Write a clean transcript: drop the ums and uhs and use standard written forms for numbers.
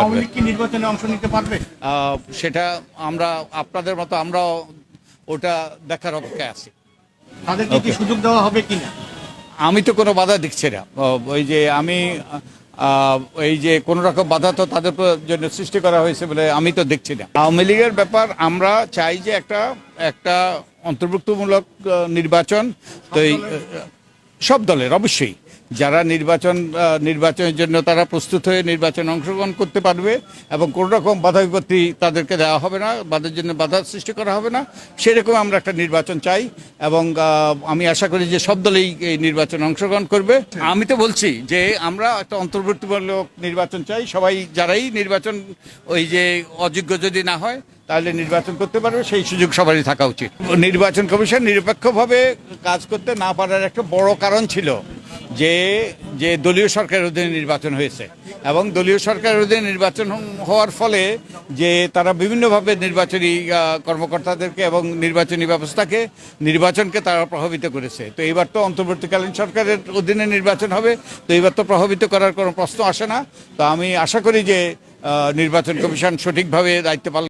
পারবে। কি নির্বাচনে অংশ নিতে পারবে? সেটা আমরা আপনাদের মতো আমরাও ওটা দেখার অপেক্ষায় আছি। তাদেরকে কি সুযোগ দেওয়া হবে কিনা? আমি তো কোনো বাধা দিচ্ছি না। ওই যে আমি এই যে কোন রকম বাধা তো তাদের জন্য সৃষ্টি করা হয়েছে বলে আমি তো দেখছি না। আওয়ামী লীগের ব্যাপার আমরা চাই যে একটা অন্তর্ভুক্তমূলক নির্বাচন। তো সব দলের অবশ্যই যারা নির্বাচনের জন্য তারা প্রস্তুত হয়ে নির্বাচনে অংশগ্রহণ করতে পারবে এবং কোনো রকম বাধা বিপত্তি তাদেরকে দেওয়া হবে না, বাধার জন্য বাধা সৃষ্টি করা হবে না, সেরকম আমরা একটা নির্বাচন চাই এবং আমি আশা করি যে সব দলেই এই নির্বাচনে অংশগ্রহণ করবে। আমি তো বলছি যে আমরা একটা অন্তর্ভুক্তিমূলক নির্বাচন চাই। সবাই যারাই নির্বাচন ওই যে অযোগ্য যদি না হয় তাহলে নির্বাচন করতে পারবে, সেই সুযোগ সবারই থাকা উচিত। নির্বাচন কমিশন নিরপেক্ষভাবে কাজ করতে না পারার একটা বড় কারণ ছিল যে দলীয় সরকারের অধীনে নির্বাচন হয়েছে এবং দলীয় সরকারের অধীনে নির্বাচন হওয়ার ফলে যে তারা বিভিন্নভাবে নির্বাচনী কর্মকর্তাদেরকে এবং নির্বাচনী নির্বাচনকে তারা প্রভাবিত করেছে। তো এবার তো অন্তর্বর্তীকালীন সরকারের অধীনে নির্বাচন হবে, তো এবার তো প্রভাবিত করার কোনো প্রশ্ন আসে না। তো আমি আশা করি যে নির্বাচন কমিশন সঠিকভাবে দায়িত্ব পালন